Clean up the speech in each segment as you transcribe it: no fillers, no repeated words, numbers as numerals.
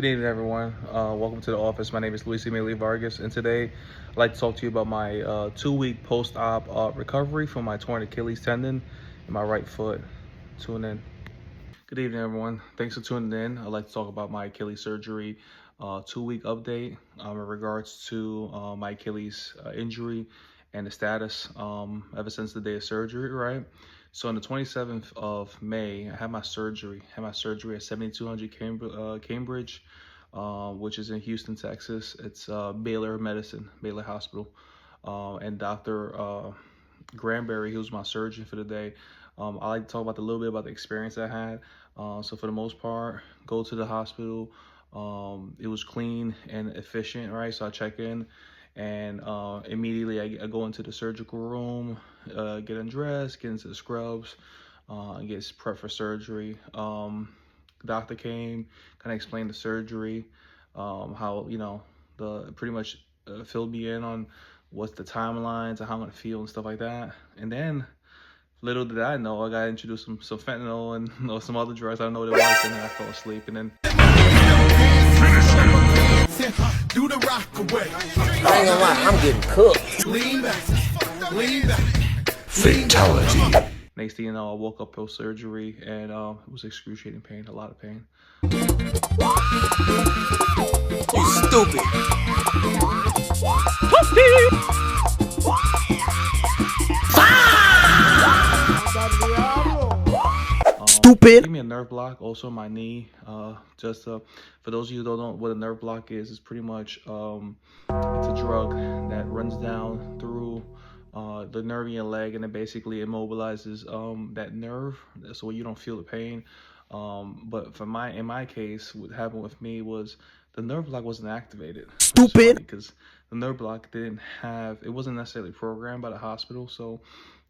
Good evening, everyone. Welcome to the office. My name is Luis Emilio Vargas, and today I'd like to talk to you about my 2-week post-op recovery from my torn Achilles tendon in my right foot. Tune in. Good evening, everyone. Thanks for tuning in. I'd like to talk about my Achilles surgery 2-week update in regards to my Achilles injury and the status ever since the day of surgery, right? So on the 27th of May, I had my surgery. At 7200 Cambridge, which is in Houston, Texas. It's Baylor Hospital. And Dr. Granberry, who's my surgeon for the day. I like to talk about a little bit about the experience I had. So for the most part, go to the hospital. It was clean and efficient, right? So I check in, and immediately I go into the surgical room, get undressed, get into the scrubs, and get prepped for surgery. The doctor came, kind of explained the surgery, how, the pretty much filled me in on what's the timelines and how I'm gonna feel and stuff like that. And then little did I know, I got introduced some fentanyl and some other drugs. I don't know what it was, and then I fell asleep. And then do the rock away. I ain't gonna lie, I'm getting cooked. Lean back. Fatality. next thing you know, I woke up post surgery, and it was excruciating pain, a lot of pain. You stupid. Stupid. Gave me a nerve block also in my knee. Just for those of you who don't know what a nerve block is, it's pretty much it's a drug that runs down through the nerve in your leg, and it basically immobilizes that nerve, so you don't feel the pain. But in my case, what happened with me was the nerve block wasn't activated. Stupid. Because the nerve block it wasn't necessarily programmed by the hospital, so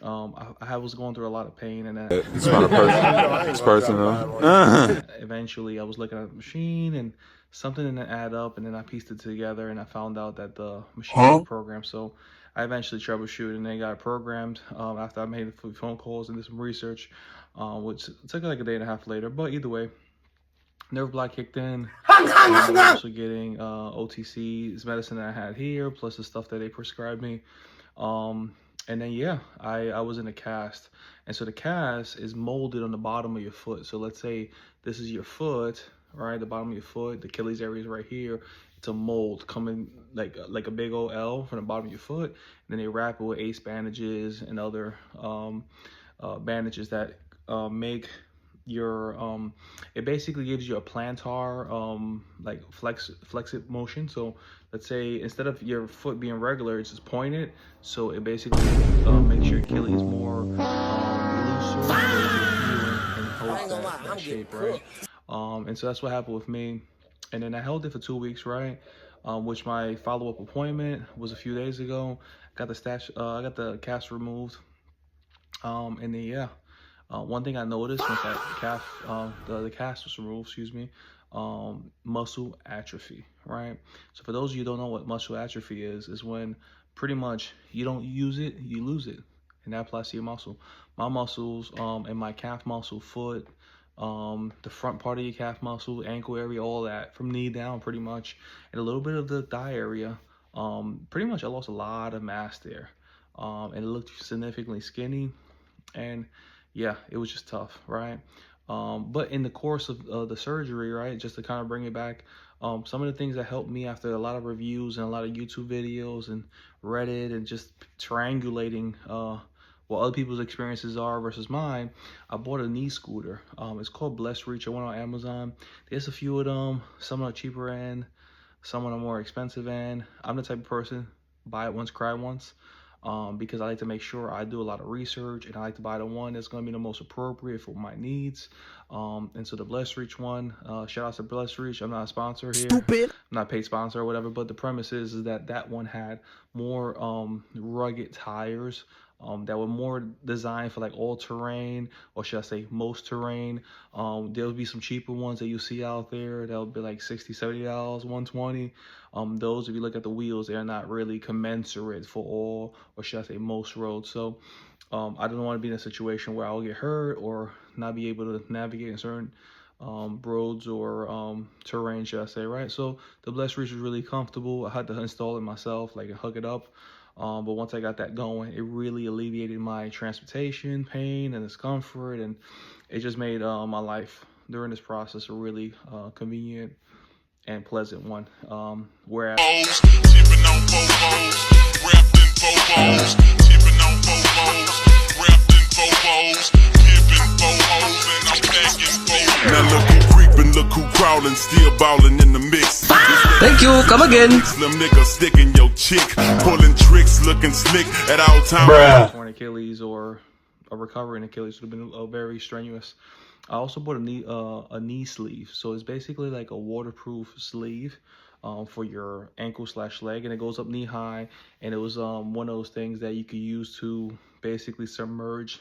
I was going through a lot of pain, and It's not a person. It's personal. eventually I was looking at the machine and something didn't add up, and then I pieced it together and I found out that the machine was programmed. So I eventually troubleshooted and then got it programmed after I made a few phone calls and did some research, which took like a day and a half later. But either way, nerve block kicked in. I'm also getting OTC's medicine that I had here, plus the stuff that they prescribed me. And then, yeah, I was in a cast. And so the cast is molded on the bottom of your foot. So let's say this is your foot, right? The bottom of your foot, the Achilles area is right here. It's a mold coming like a big old L from the bottom of your foot. And then they wrap it with ACE bandages and other bandages that make your it basically gives you a plantar like flexit motion. So let's say instead of your foot being regular, it's just pointed, so it basically makes your Achilles more looser, so and holds that shape, right? And so that's what happened with me. And then I held it for 2 weeks, right? Which my follow-up appointment was a few days ago. Got I got the cast removed, and then yeah. One thing I noticed once that the cast was removed, muscle atrophy, right? So for those of you who don't know what muscle atrophy is when pretty much you don't use it, you lose it, and that applies to your muscle. My muscles, and my calf muscle, foot, the front part of your calf muscle, ankle area, all that, from knee down pretty much, and a little bit of the thigh area, pretty much I lost a lot of mass there, and it looked significantly skinny, and yeah, it was just tough, right? But in the course of the surgery, right, just to kind of bring it back, some of the things that helped me after a lot of reviews and a lot of YouTube videos and Reddit and just triangulating what other people's experiences are versus mine, I bought a knee scooter. It's called Bless Reach. I went on Amazon. There's a few of them. Some on the cheaper end, some on the more expensive end. I'm the type of person, buy it once, cry once. Because I like to make sure I do a lot of research, and I like to buy the one that's going to be the most appropriate for my needs. And so the Bless Reach one, shout out to Bless Reach. I'm not a sponsor here. Stupid. I'm not a paid sponsor or whatever, but the premise is that one had more rugged tires that were more designed for like all terrain, or should I say most terrain. There'll be some cheaper ones that you see out there that'll be like $60, $70, $120. Those, if you look at the wheels, they're not really commensurate for all, or should I say most roads. So I don't want to be in a situation where I'll get hurt or not be able to navigate in certain roads or terrain, should I say, right? So the blessed reach was really comfortable. I had to install it myself, like hook it up. But once I got that going, it really alleviated my transportation pain and discomfort, and it just made my life during this process a really convenient and pleasant one. Whereas tipping on bobos, wrapped in bobos, tipping on bobos, wrapped in bobos, giving bobos, and I'm packing bobos. Now look who creeping, look who crawling, still balling in the mix. Thank you, come again. Slim nigga sticking your chick, pulling tricks, looking slick at all times. torn Achilles or a recovering Achilles would have been very strenuous. I also bought a knee sleeve, so it's basically like a waterproof sleeve for your ankle/leg, and it goes up knee high. And it was one of those things that you could use to basically submerge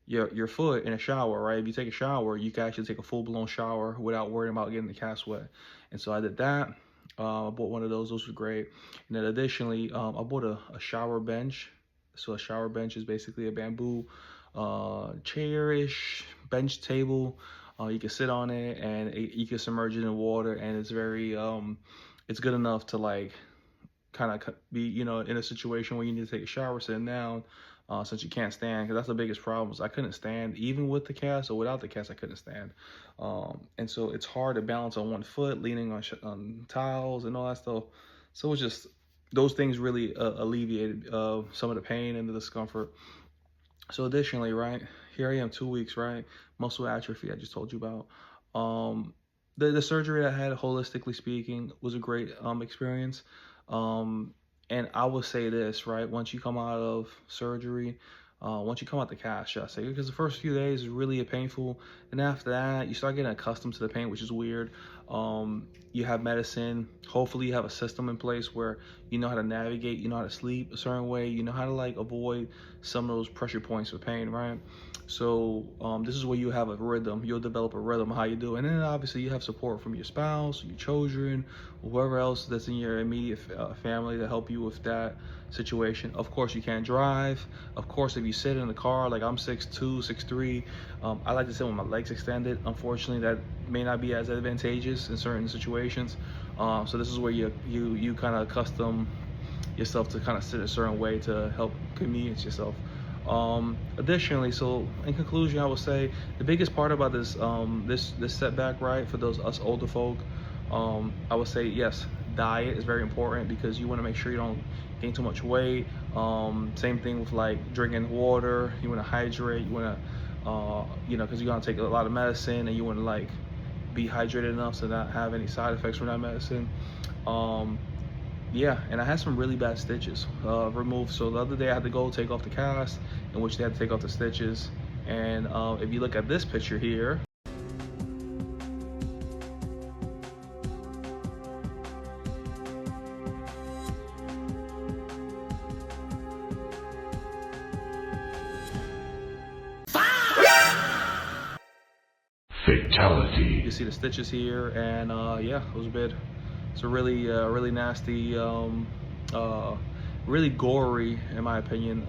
your foot in a shower, right? If you take a shower, you can actually take a full-blown shower without worrying about getting the cast wet. And so I did that. I bought one of those. Those were great. And then additionally, I bought a shower bench. So a shower bench is basically a bamboo chair-ish bench table. You can sit on it, and you can submerge it in water, and it's very it's good enough to like kind of be, you know, in a situation where you need to take a shower sitting down, since you can't stand, because that's the biggest problem. I couldn't stand, even with the cast or without the cast, I couldn't stand. And so it's hard to balance on one foot, leaning on tiles and all that stuff. So it's just, those things really alleviated some of the pain and the discomfort. So additionally, right, here I am 2 weeks, right, muscle atrophy I just told you about. The surgery I had, holistically speaking, was a great experience. And I will say this, right, once you come out of surgery, once you come out the cast, should I say, because the first few days is really painful, and after that you start getting accustomed to the pain, which is weird. You have medicine. Hopefully you have a system in place where you know how to navigate, you know how to sleep a certain way, you know how to like avoid some of those pressure points of pain, right? So this is where you have a rhythm. You'll develop a rhythm how you do, and then obviously you have support from your spouse, your children, whoever else that's in your immediate family to help you with that situation. Of course, you can't drive. Of course, if you sit in the car, like I'm 6'2", 6'3", I like to sit with my legs extended. Unfortunately, that may not be as advantageous in certain situations. So this is where you kind of accustom yourself to kind of sit a certain way to help convenience yourself. Additionally, so in conclusion, I would say the biggest part about this this setback, right, for us older folk, I would say yes, diet is very important, because you want to make sure you don't gain too much weight. Same thing with like drinking water. You want to hydrate. You want to you know, because you're gonna take a lot of medicine, and you want to like be hydrated enough to not have any side effects from that medicine. Yeah, and I had some really bad stitches removed. So the other day I had to go take off the cast, in which they had to take off the stitches. And if you look at this picture here, Fatality. you see the stitches here, and yeah, it was a bit. It's a really nasty, really gory, in my opinion,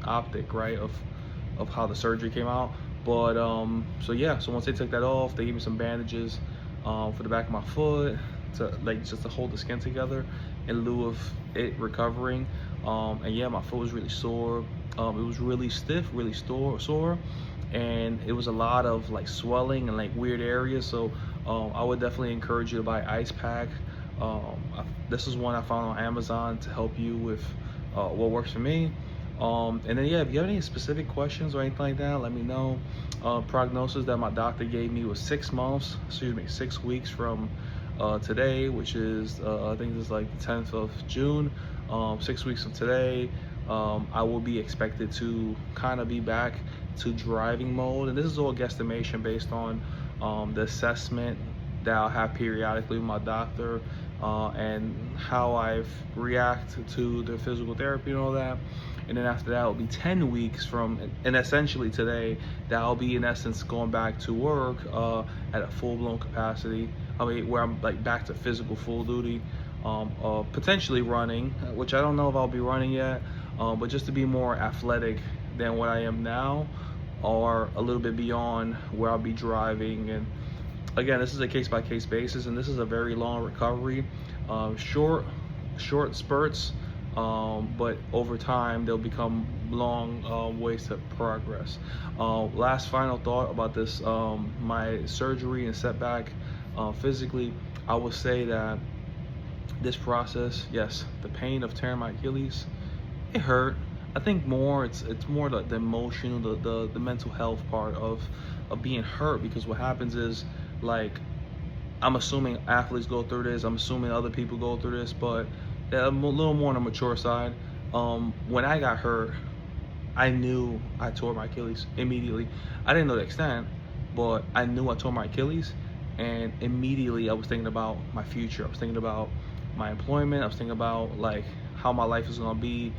optic, right, of how the surgery came out. But so yeah, so once they took that off, they gave me some bandages for the back of my foot to like just to hold the skin together in lieu of it recovering. And yeah, my foot was really sore. It was really stiff, really sore, and it was a lot of like swelling and like weird areas. So I would definitely encourage you to buy ice pack. This is one I found on Amazon to help you with what works for me. And then yeah, if you have any specific questions or anything like that, let me know. Prognosis that my doctor gave me was 6 weeks from today, which is I think it's like the 10th of June. 6 weeks from today, I will be expected to kind of be back to driving mode, and this is all guesstimation based on the assessment that I'll have periodically with my doctor, and how I react to the physical therapy and all that. And then after that, it'll be 10 weeks from, and essentially today, that I'll be in essence going back to work at a full-blown capacity. I mean, where I'm like back to physical full duty, potentially running, which I don't know if I'll be running yet, but just to be more athletic than what I am now, or a little bit beyond where I'll be driving and again, this is a case-by-case basis, and this is a very long recovery. Short spurts, but over time they'll become long ways to progress. Last final thought about this, my surgery and setback physically, I would say that this process, yes, the pain of tearing my Achilles, it hurt. I think more it's more the emotional, the mental health part of being hurt, because what happens is, like, I'm assuming athletes go through this, I'm assuming other people go through this, but I'm a little more on the mature side. When I got hurt, I knew I tore my Achilles immediately. I didn't know the extent, but I knew I tore my Achilles, and immediately I was thinking about my future. I was thinking about my employment. I was thinking about, like, how my life is gonna be,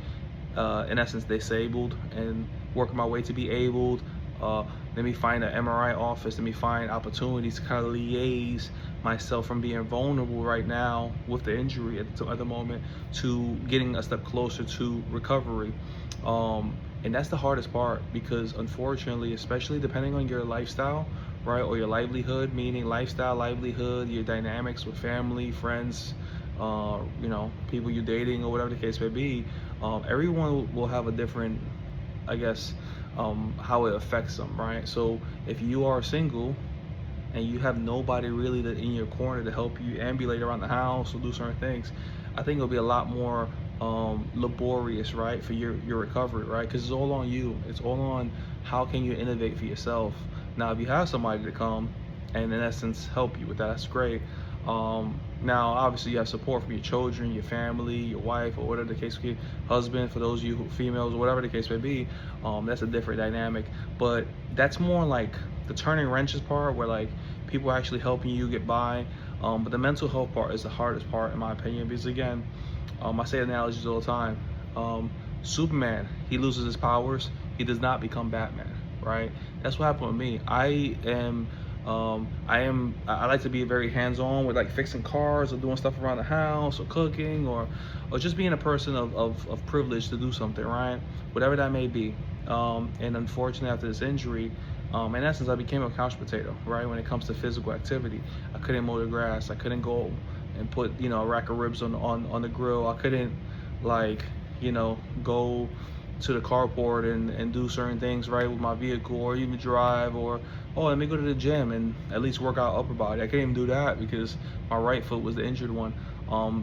in essence, disabled, and working my way to be abled. Let me find an MRI office. Let me find opportunities to kind of liaise myself from being vulnerable right now with the injury at the moment to getting a step closer to recovery. And that's the hardest part, because unfortunately, especially depending on your lifestyle, right, or your livelihood, meaning lifestyle, livelihood, your dynamics with family, friends, you know, people you're dating, or whatever the case may be, everyone will have a different, I guess, how it affects them, right? So if you are single and you have nobody really in your corner to help you ambulate around the house or do certain things, I think it'll be a lot more laborious, right, for your recovery, right? Because it's all on you. It's all on how can you innovate for yourself. Now, if you have somebody to come and in essence help you with that, that's great. Now, obviously, you have support from your children, your family, your wife, or whatever the case may be, husband, for those of you females, or whatever the case may be. That's a different dynamic. But that's more like the turning wrenches part, where, like, people are actually helping you get by. But the mental health part is the hardest part, in my opinion, because, again, I say analogies all the time. Superman, he loses his powers, he does not become Batman, right? That's what happened with me. I like to be very hands-on with, like, fixing cars or doing stuff around the house or cooking, or just being a person of privilege to do something, right? Whatever that may be. And unfortunately, after this injury, in essence, I became a couch potato, right? When it comes to physical activity, I couldn't mow the grass. I couldn't go and put, you know, a rack of ribs on the grill. I couldn't, like, you know, go to the carport and do certain things, right, with my vehicle, or even drive, or, oh, let me go to the gym and at least work out upper body. I couldn't even do that because my right foot was the injured one.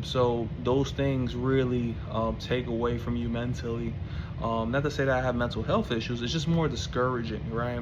So those things really take away from you mentally. Not to say that I have mental health issues, it's just more discouraging, right?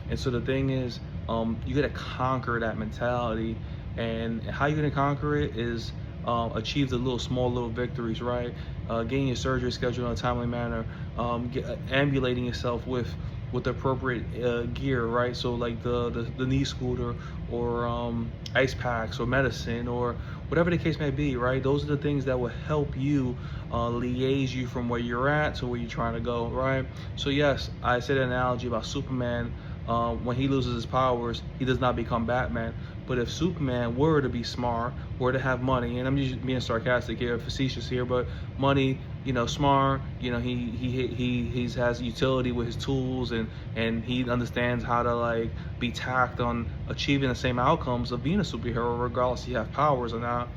And so the thing is, you gotta conquer that mentality, and how you're gonna conquer it is achieve the small little victories, right? Getting your surgery scheduled in a timely manner, ambulating yourself with the appropriate gear, right? So, like the knee scooter, or ice packs, or medicine, or whatever the case may be, right? Those are the things that will help you liaise you from where you're at to where you're trying to go, right? So yes, I said an analogy about Superman. When he loses his powers, he does not become Batman. But if Superman were to be smart, were to have money, and I'm just being sarcastic here, facetious here, but money, you know, smart, you know, he has utility with his tools, and he understands how to, like, be tact on achieving the same outcomes of being a superhero, regardless if you have powers or not.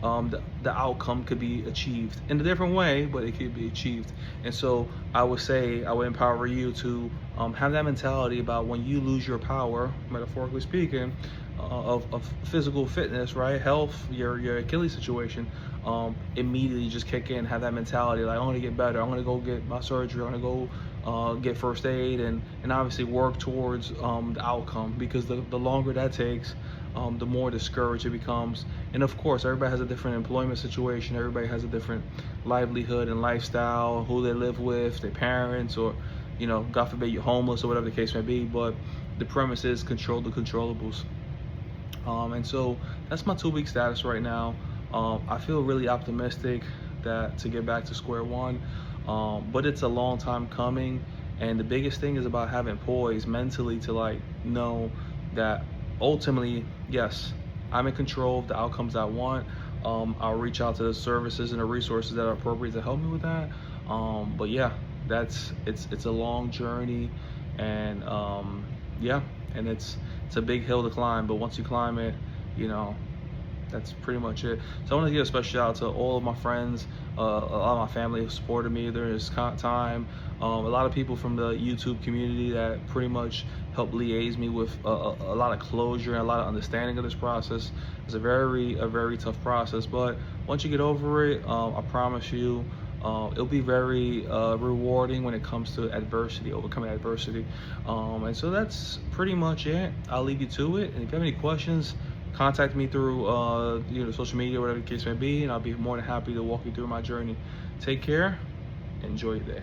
The outcome could be achieved in a different way, but it could be achieved. And so I would say, I would empower you to have that mentality about when you lose your power, metaphorically speaking, of physical fitness, right, health, your Achilles situation, immediately just kick in, have that mentality, like, I'm gonna get better, I'm gonna go get my surgery, I'm gonna go get first aid, and obviously work towards the outcome, because the longer that takes, the more discouraged it becomes. And of course, everybody has a different employment situation, everybody has a different livelihood and lifestyle, who they live with, their parents, or, you know, God forbid you're homeless, or whatever the case may be. But the premise is control the controllables. And so that's my 2-week status right now. I feel really optimistic that to get back to square one, but it's a long time coming. And the biggest thing is about having poise mentally to, like, know that ultimately, yes, I'm in control of the outcomes I want. I'll reach out to the services and the resources that are appropriate to help me with that. But yeah, it's a long journey, and yeah, and it's it's a big hill to climb, but once you climb it, you know, that's pretty much it. So I want to give a special shout out to all of my friends, a lot of my family who supported me during this time. A lot of people from the YouTube community that pretty much helped liaise me with a lot of closure and a lot of understanding of this process. It's a very tough process, but once you get over it, I promise you, it'll be very rewarding when it comes to adversity, overcoming adversity. And so that's pretty much it. I'll leave you to it. And if you have any questions, contact me through social media, whatever the case may be, and I'll be more than happy to walk you through my journey. Take care. Enjoy your day.